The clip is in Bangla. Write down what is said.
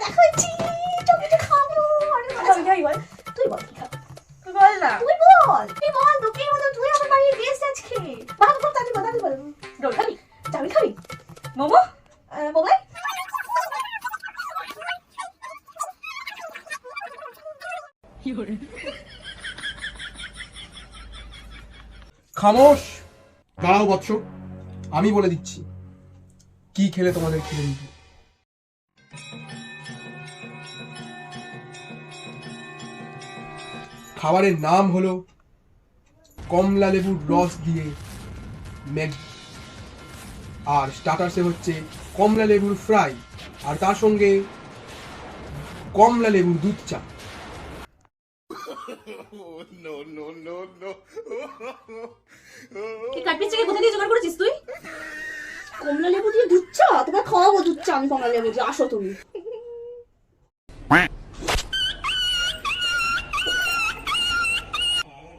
দেখাচ্ছি, চকলেট খাবো। আমি খাই বল, তুই বল কি খাবি? তুই বল না। তুই বল, তুই বল, তোকে মতো তুই আমার বাড়ির গেস্ট আজকে। ভালো বল, তাড়াতাড়ি বল, তাড়াতাড়ি বল। রোল খাবি? চাউমিন খাবি? মোমো? মোগলাই? খামোশ, দাঁড়াও বৎস, আমি বলে দিচ্ছি কি খেলে তোমাদের খিদে মিটবে। খাবারের নাম হলো কমলা লেবুর রস দিয়ে ম্যাগি, আর স্টার্টার্সে হচ্ছে কমলা লেবুর ফ্রাই, আর তার সঙ্গে কমলা লেবুর দুধ চা। এই কাটপিসটাকে কোথা দিয়ে জোগাড় করেছিস তুই? কমলা লেবু দিয়ে দুধ চা? তোমার খাওয়াবো দুধ চা আমি কমলা লেবু দিয়ে, আসো তুমি।